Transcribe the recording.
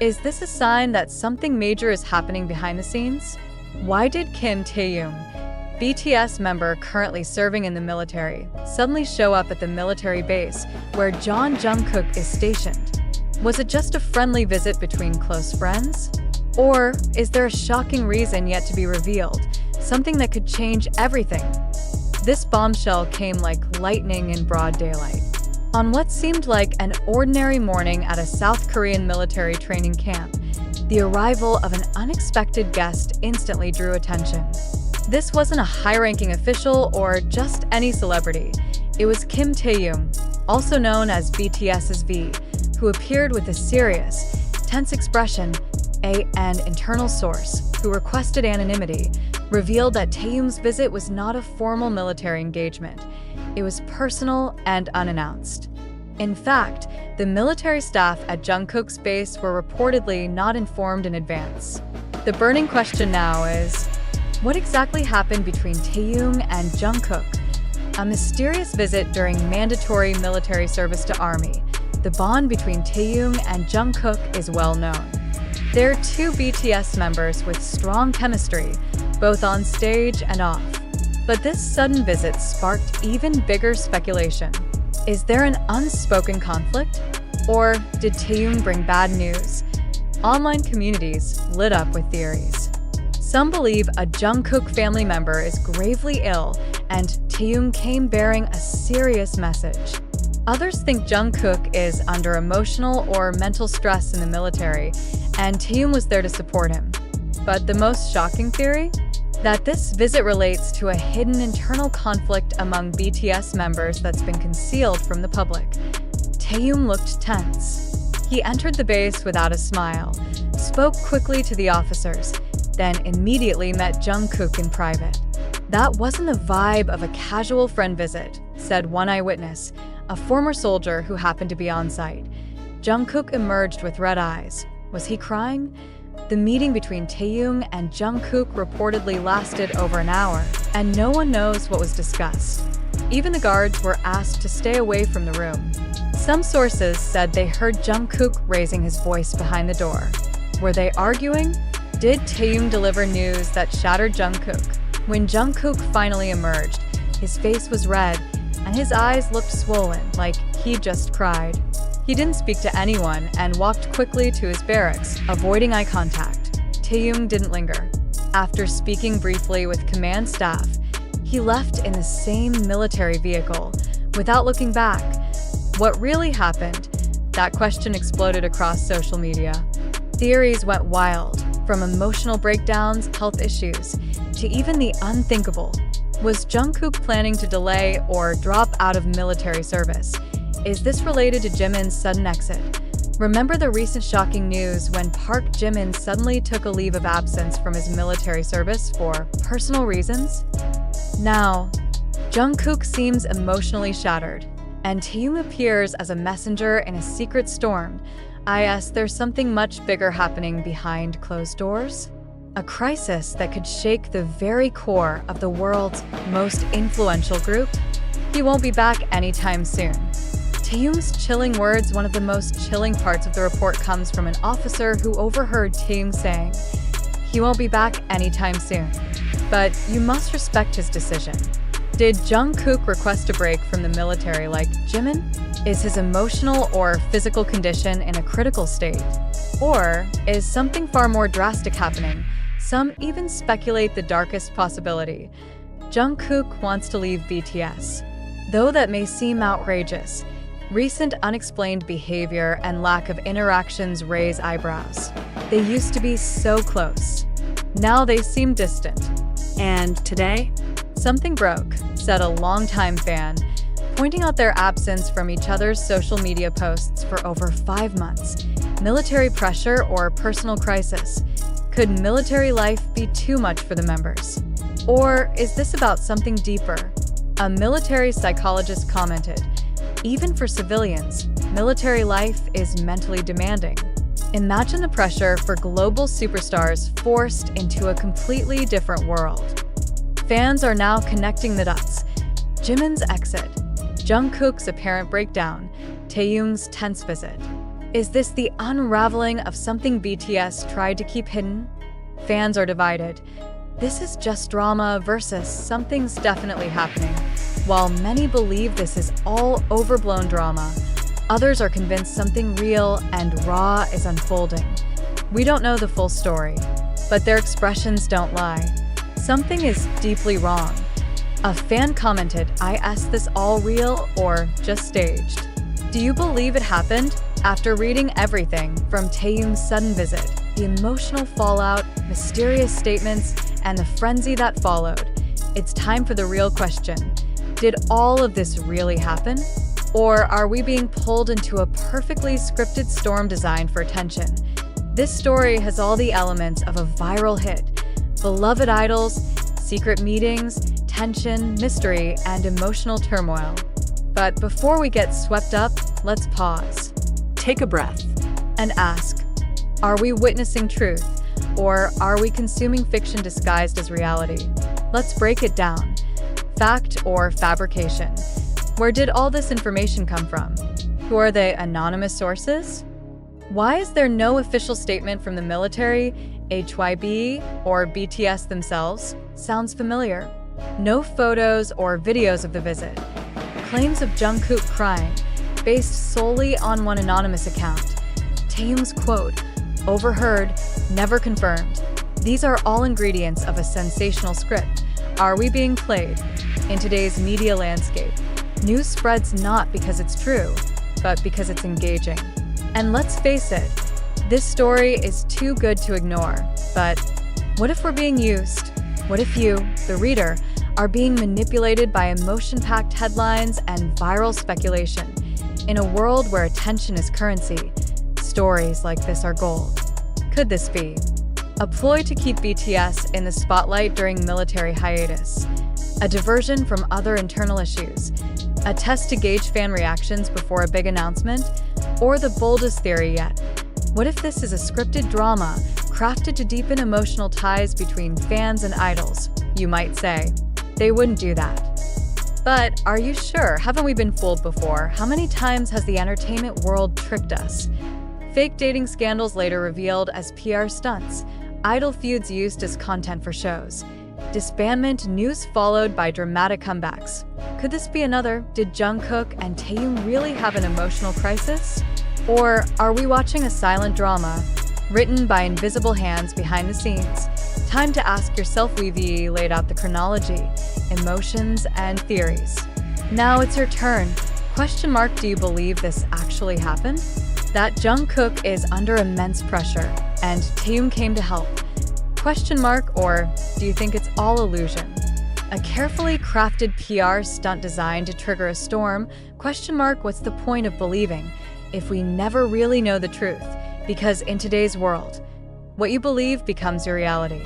Is this a sign that something major is happening behind the scenes? Why did Kim Taehyung, BTS member currently serving in the military, suddenly show up at the military base where Jungkook is stationed? Was it just a friendly visit between close friends? Or is there a shocking reason yet to be revealed, something that could change everything? This bombshell came like lightning in broad daylight. On what seemed like an ordinary morning at a South Korean military training camp, the arrival of an unexpected guest instantly drew attention. This wasn't a high-ranking official or just any celebrity. It was Kim Taehyung, also known as BTS's V, who appeared with a serious, tense expression. An internal source, who requested anonymity, revealed that Taehyung's visit was not a formal military engagement. It was personal and unannounced. In fact, the military staff at Jungkook's base were reportedly not informed in advance. The burning question now is, what exactly happened between Taehyung and Jungkook? A mysterious visit during mandatory military service to Army. The bond between Taehyung and Jungkook is well known. They're two BTS members with strong chemistry, both on stage and off. But this sudden visit sparked even bigger speculation. Is there an unspoken conflict? Or did Taehyung bring bad news? Online communities lit up with theories. Some believe a Jungkook family member is gravely ill and Taehyung came bearing a serious message. Others think Jungkook is under emotional or mental stress in the military, and Taehyung was there to support him. But the most shocking theory? That this visit relates to a hidden internal conflict among BTS members that's been concealed from the public. Taehyung looked tense. He entered the base without a smile, spoke quickly to the officers, then immediately met Jungkook in private. That wasn't the vibe of a casual friend visit, said one eyewitness, a former soldier who happened to be on site. Jungkook emerged with red eyes. Was he crying? The meeting between Taehyung and Jungkook reportedly lasted over an hour, and no one knows what was discussed. Even the guards were asked to stay away from the room. Some sources said they heard Jungkook raising his voice behind the door. Were they arguing? Did Taehyung deliver news that shattered Jungkook? When Jungkook finally emerged, his face was red, and his eyes looked swollen, like he'd just cried. He didn't speak to anyone and walked quickly to his barracks, avoiding eye contact. Taehyung didn't linger. After speaking briefly with command staff, he left in the same military vehicle, without looking back. What really happened? That question exploded across social media. Theories went wild, from emotional breakdowns, health issues, to even the unthinkable. Was Jungkook planning to delay or drop out of military service? Is this related to Jimin's sudden exit? Remember the recent shocking news when Park Jimin suddenly took a leave of absence from his military service for personal reasons? Now, Jungkook seems emotionally shattered, and Taehyung appears as a messenger in a secret storm. There's something much bigger happening behind closed doors? A crisis that could shake the very core of the world's most influential group? He won't be back anytime soon. Taehyung's chilling words. One of the most chilling parts of the report comes from an officer who overheard Taehyung saying, "He won't be back anytime soon." But you must respect his decision. Did Jungkook request a break from the military like Jimin? Is his emotional or physical condition in a critical state? Or is something far more drastic happening? Some even speculate the darkest possibility. Jungkook wants to leave BTS. Though that may seem outrageous, recent unexplained behavior and lack of interactions raise eyebrows. They used to be so close. Now they seem distant. And today? Something broke, said a longtime fan, pointing out their absence from each other's social media posts for over 5 months. Military pressure or personal crisis? Could military life be too much for the members? Or is this about something deeper? A military psychologist commented, "Even for civilians, military life is mentally demanding." Imagine the pressure for global superstars forced into a completely different world. Fans are now connecting the dots. Jimin's exit, Jungkook's apparent breakdown, Taehyung's tense visit. Is this the unraveling of something BTS tried to keep hidden? Fans are divided. This is just drama versus something's definitely happening. While many believe this is all overblown drama, others are convinced something real and raw is unfolding. We don't know the full story, but their expressions don't lie. Something is deeply wrong. A fan commented, "Is this all real or just staged?" Do you believe it happened? After reading everything from Taehyung's sudden visit, the emotional fallout, mysterious statements, and the frenzy that followed, it's time for the real question. Did all of this really happen? Or are we being pulled into a perfectly scripted storm designed for attention? This story has all the elements of a viral hit: beloved idols, secret meetings, tension, mystery, and emotional turmoil. But before we get swept up, let's pause. Take a breath. And ask, are we witnessing truth, or are we consuming fiction disguised as reality? Let's break it down. Fact or fabrication? Where did all this information come from? Who are the anonymous sources? Why is there no official statement from the military, HYB, or BTS themselves? Sounds familiar. No photos or videos of the visit. Claims of Jungkook crying, based solely on one anonymous account. Taehyung's quote, "Overheard, never confirmed." These are all ingredients of a sensational script. Are we being played? In today's media landscape, news spreads not because it's true, but because it's engaging. And let's face it, this story is too good to ignore. But what if we're being used? What if you, the reader, are being manipulated by emotion-packed headlines and viral speculation? In a world where attention is currency, stories like this are gold. Could this be a ploy to keep BTS in the spotlight during military hiatus? A diversion from other internal issues? A test to gauge fan reactions before a big announcement? Or the boldest theory yet, what if this is a scripted drama crafted to deepen emotional ties between fans and idols? You might say, they wouldn't do that. But are you sure? Haven't we been fooled before? How many times has the entertainment world tricked us? Fake dating scandals later revealed as PR stunts, idol feuds used as content for shows, disbandment news followed by dramatic comebacks. Could this be another? Did Jungkook and Taehyung really have an emotional crisis? Or are we watching a silent drama written by invisible hands behind the scenes? Time to ask yourself. We've laid out the chronology, emotions, and theories. Now it's your turn. Question mark, do you believe this actually happened? That Jungkook is under immense pressure and Taehyung came to help? Question mark, or do you think it's all illusion? A carefully crafted PR stunt designed to trigger a storm? Question mark, what's the point of believing if we never really know the truth? Because in today's world, what you believe becomes your reality.